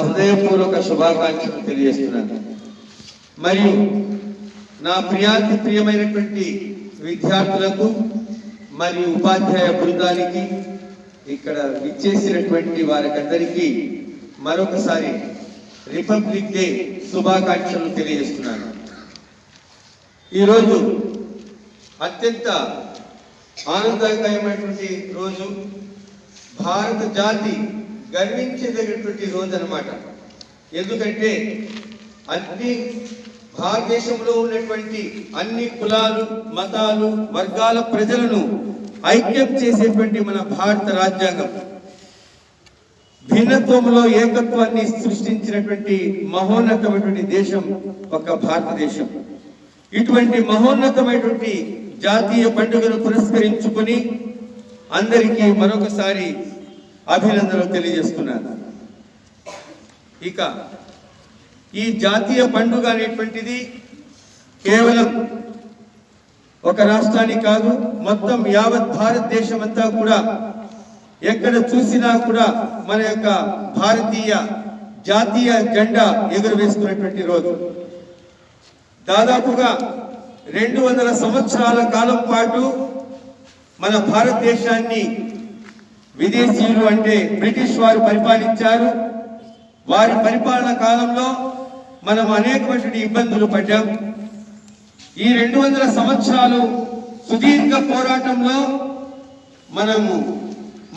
హృదయపూర్వక శుభాకాంక్షలు తెలియజేస్తున్నాను. మరియు నా ప్రియమైనటువంటి విద్యార్థులకు మరియు ఉపాధ్యాయ బృందానికి, ఇక్కడ విచ్చేసినటువంటి వారికందరికీ మరొకసారి రిపబ్లిక్ డే శుభాకాంక్షలు తెలియజేస్తున్నాను. ఈరోజు అత్యంత ఆనందకరమైనటువంటి రోజు, భారత జాతి గర్వించదగినటువంటి రోజు అన్నమాట. ఎందుకంటే అన్ని భారతదేశంలో ఉన్నటువంటి అన్ని కులాలు, మతాలు, వర్గాల ప్రజలను ఐక్యం చేసేటువంటి మన భారత రాజ్యాంగం భిన్నత్వంలో ఏకత్వాన్ని సృష్టించినటువంటి మహోన్నతమైనటువంటి దేశం ఒక భారతదేశం. ఇటువంటి మహోన్నతమైనటువంటి జాతీయ పండుగను పురస్కరించుకొని అందరికీ మరొకసారి అభినందనలు తెలియజేస్తున్నాను. ఇక ఈ జాతీయ పండుగ అనేటువంటిది కేవలం ఒక రాష్ట్రానికి కాదు, మొత్తం యావత్ భారతదేశం అంతా కూడా ఎక్కడ చూసినా కూడా మన యొక్క భారతీయ జాతీయ జెండా ఎగురవేస్తున్నటువంటి రోజు. దాదాపుగా 200 సంవత్సరాల కాలం పాటు మన భారతదేశాన్ని విదేశీయులు అంటే బ్రిటిష్ వారు పరిపాలించారు. వారి పరిపాలన కాలంలో మనం అనేకమైనటువంటి ఇబ్బందులు పడ్డాం. ఈ 200 సంవత్సరాలు సుదీర్ఘ పోరాటంలో మనము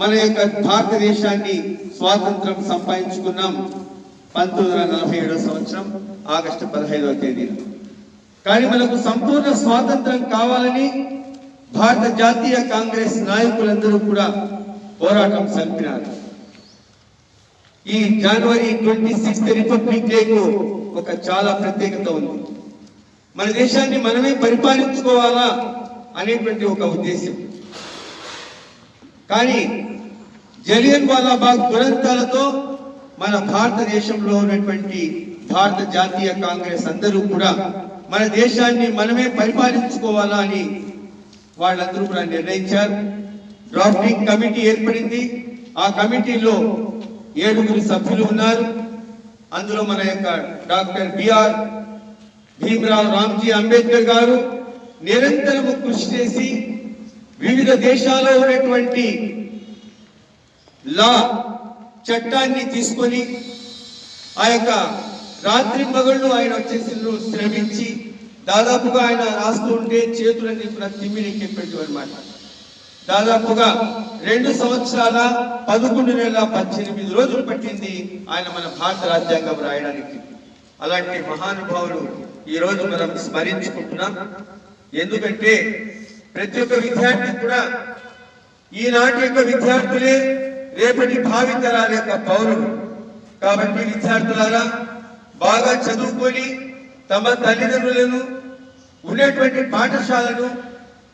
మన యొక్క భారతదేశాన్ని స్వాతంత్రం సంపాదించుకున్నాం 1947 సంవత్సరం ఆగస్టు 15వ తేదీన. కానీ మనకు సంపూర్ణ స్వాతంత్రం కావాలని భారత జాతీయ కాంగ్రెస్ నాయకులందరూ కూడా పోరాటం సల్పినారు. ఈ జనవరి 26 రిపబ్లిక్ డేకు ఒక చాలా ప్రత్యేకత ఉంది. మన దేశాన్ని మనమే పరిపాలించుకోవాలా అనేటువంటి ఒక ఉద్దేశం. కానీ జలియన్ వాలాబాగ్ దురంతాలతో మన భారతదేశంలో ఉన్నటువంటి భారత జాతీయ కాంగ్రెస్ అందరూ కూడా మన దేశాన్ని మనమే పరిపాలించుకోవాలా అని వాళ్ళందరూ కూడా నిర్ణయించారు. డ్రాఫ్టింగ్ కమిటీ ఏర్పడింది. ఆ కమిటీలో 7 సభ్యులు ఉన్నారు. అందులో మన యొక్క డాక్టర్ బిఆర్ భీమరావ్ రామ్జీ అంబేద్కర్ గారు నిరంతరము కృషి చేసి వివిధ దేశాల్లో ఉన్నటువంటి లా చట్టాన్ని తీసుకొని ఆ యొక్క రాత్రి పగళ్ళు ఆయన వచ్చేసి శ్రమించి దాదాపుగా ఆయన రాస్తూ ఉంటే చేతులన్నీ కూడా తిమ్మిరెక్కేపెట్టు అనమాట. దాదాపుగా 2 సంవత్సరాల 11 నెలల 18 రోజులు పట్టింది ఆయన మన భారత రాజ్యాంగం రాయడానికి. అలాంటి మహానుభావులు ఈ రోజు మనం స్మరించుకుంటున్నాం. ఎందుకంటే ప్రతి ఒక్క విద్యార్థి కూడా ఈనాటి యొక్క విద్యార్థులే రేపటి భావితరాల యొక్క పౌరులు. కాబట్టి విద్యార్థులారా బాగా చదువుకొని తమ తల్లిదండ్రులను ఉన్నటువంటి పాఠశాలను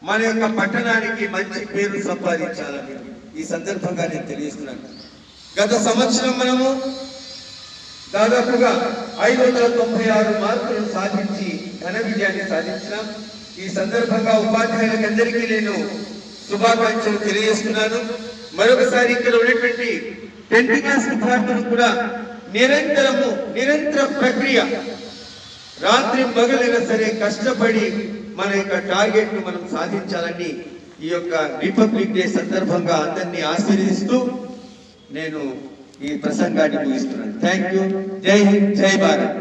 మన యొక్క పట్టణానికి మంచి పేరు సంపాదించాలని ఈ సందర్భంగా నేను తెలియజేస్తున్నాను. గత సంవత్సరం మనము దాదాపుగా 596 మార్కులను సాధించి ఘన విజయాన్ని సాధించినాం. ఈ సందర్భంగా ఉపాధ్యాయులకు అందరికీ నేను శుభాకాంక్షలు తెలియజేస్తున్నాను. మరొకసారి ఇక్కడ ఉన్నటువంటి 10th క్లాస్ విద్యార్థులు కూడా నిరంతర ప్రక్రియ రాత్రి పగలైనా సరే కష్టపడి మన యొక్క టార్గెట్ ను మనం సాధించాలని ఈ యొక్క రిపబ్లిక్ డే సందర్భంగా అందరినీ ఆశీర్వదిస్తూ నేను ఈ ప్రసంగాన్ని ముగిస్తున్నాను. Thank you. జై హింద్, జై భారత్.